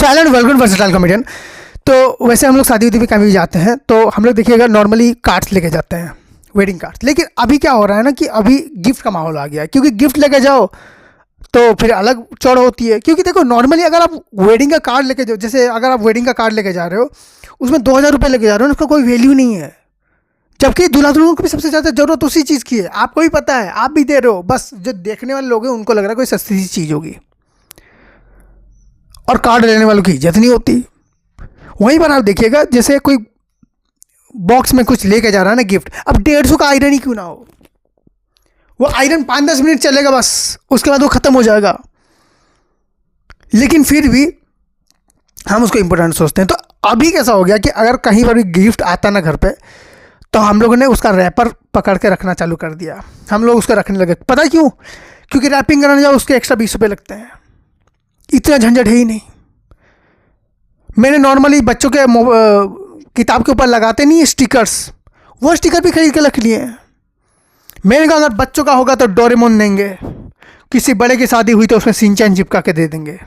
Silent welcome versatile comedian. तो वैसे हम लोग शादी उदी भी कभी जाते हैं तो हम लोग देखिएगा नॉर्मली कार्ड्स लेके जाते हैं, वेडिंग कार्ड्स। लेकिन अभी क्या हो रहा है ना कि अभी गिफ्ट का माहौल आ गया है, क्योंकि गिफ्ट लेके जाओ तो फिर अलग चौड़ होती है। क्योंकि देखो नॉर्मली अगर आप वेडिंग का कार्ड लेके जाओ, जैसे अगर आप वेडिंग का कार्ड लेके जा रहे हो उसमें 2000 रुपये लेके जा रहे हो, उसका कोई वैल्यू नहीं है। जबकि दूल्हा दुल्हन को भी सबसे ज़्यादा जरूरत उसी चीज़ की है, आपको भी पता है, आप भी दे रहे हो, बस जो देखने वाले लोग हैं उनको लग रहा है कोई सस्ती सी चीज़ होगी और कार्ड लेने वालों की इज्जत नहीं होती। वहीं पर आप देखिएगा जैसे कोई बॉक्स में कुछ लेके जा रहा है ना गिफ्ट, अब 150 का आयरन ही क्यों ना हो, वो आयरन 5-10 मिनट चलेगा बस, उसके बाद वो ख़त्म हो जाएगा। लेकिन फिर भी हम उसको इम्पोर्टेंट सोचते हैं। तो अभी कैसा हो गया कि अगर कहीं पर भी गिफ्ट आता ना घर पे, तो हम लोगों ने उसका रैपर पकड़ के रखना चालू कर दिया। हम लोग उसको रखने लगे, पता है क्यों? क्योंकि रैपिंग कराने जाओ उसके एक्स्ट्रा 20 रुपये लगते हैं, इतना झंझट है ही नहीं। मैंने नॉर्मली बच्चों के किताब के ऊपर लगाते नहीं स्टिकर्स, वो स्टिकर भी खरीद के रख लिए हैं। मैंने कहा अगर बच्चों का होगा तो डोरेमोन देंगे, किसी बड़े की शादी हुई तो उसमें सिंचैन चिपका के दे देंगे,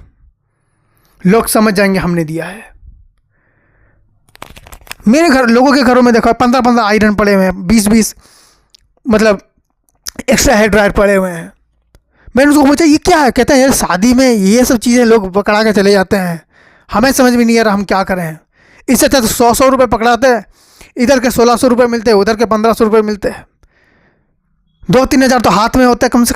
लोग समझ जाएंगे हमने दिया है। मेरे घर लोगों के घरों में देखो 15-15 आयरन पड़े हुए हैं, 20-20 मतलब एक्स्ट्रा हेयर ड्रायर पड़े हुए हैं। मैंने उसको पूछा ये क्या है, कहते हैं यार शादी में ये सब चीज़ें लोग पकड़ा के चले जाते हैं, हमें समझ में नहीं आ रहा हम क्या करें। इससे अच्छा तो 100-100 रुपये पकड़ाते हैं, इधर के 1600 रुपये मिलते हैं, उधर के 1500 रुपये मिलते हैं, 2-3 हज़ार तो हाथ में होता है कम से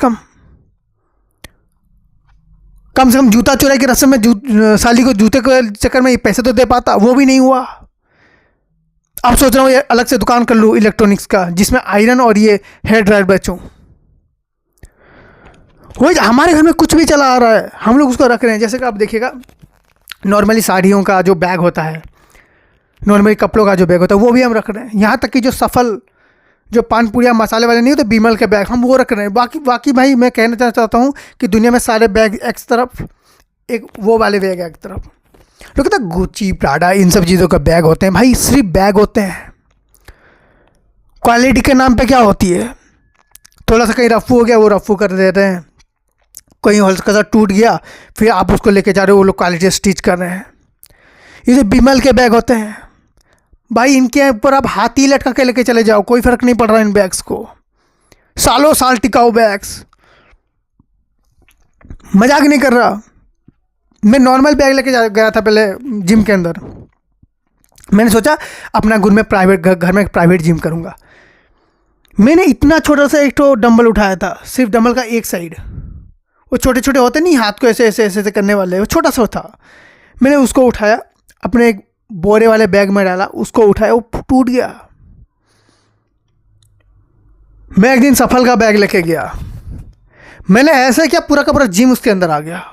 कम जूता चुराई की रस्म में साली को जूते के चक्कर में पैसे तो दे पाता, वो भी नहीं हुआ। अब सोच रहा हूँ ये अलग से दुकान कर लूँ इलेक्ट्रॉनिक्स का, जिसमें आयरन और ये हेयर ड्रायर बेचूँ। वही हमारे घर में कुछ भी चला आ रहा है, हम लोग उसको रख रहे हैं। जैसे कि आप देखिएगा नॉर्मली साड़ियों का जो बैग होता है, नॉर्मली कपड़ों का जो बैग होता है, वो भी हम रख रहे हैं। यहाँ तक कि जो सफल जो पान पुड़िया मसाले वाले नहीं होते बीमल के बैग, हम वो रख रहे हैं। बाकी भाई मैं कहना चाहता हूँ कि दुनिया में सारे बैग एक तरफ, एक वो वाले बैग एक तरफ। लोग कहते हैं गुच्ची प्राडा इन सब चीज़ों का बैग होते हैं, भाई सिर्फ बैग होते हैं। क्वालिटी के नाम पे क्या होती है, थोड़ा सा कहीं रफू हो गया वो रफू कर देते हैं, कहीं हल्का सा टूट गया फिर आप उसको लेके जा रहे हो, वो लोग क्वालिटी स्टिच कर रहे हैं। ये जो बीमल के बैग होते हैं भाई, इनके ऊपर आप हाथी लटका के लेके चले जाओ, कोई फर्क नहीं पड़ रहा इन बैग्स को, सालों साल टिकाऊ बैग्स, मजाक नहीं कर रहा। मैं नॉर्मल बैग लेके गया था पहले जिम के अंदर, मैंने सोचा अपना घर में प्राइवेट जिम करूँगा। मैंने इतना छोटा सा एक तो डंबल उठाया था, सिर्फ डंबल का एक साइड, वो छोटे छोटे होते नहीं हाथ को ऐसे ऐसे ऐसे करने वाले, वो छोटा सा था। मैंने उसको उठाया अपने एक बोरे वाले बैग में डाला, उसको उठाया, वो टूट गया। मैं एक दिन सफल का बैग लेके गया, मैंने ऐसे किया पूरा का पूरा जिम उसके अंदर आ गया।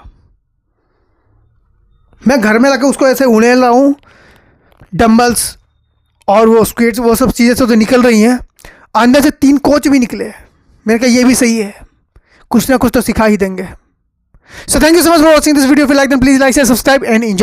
मैं घर में लाके उसको ऐसे उड़ेल रहा हूँ, डंबल्स और वो स्क्वेट्स वो सब चीज़ें तो निकल रही हैं, अंदर से 3 कोच भी निकले। मैंने कहा ये भी सही है, कुछ ना कुछ तो सिखा ही देंगे। So thank you so much for watching this video. If you like then please like share subscribe and enjoy.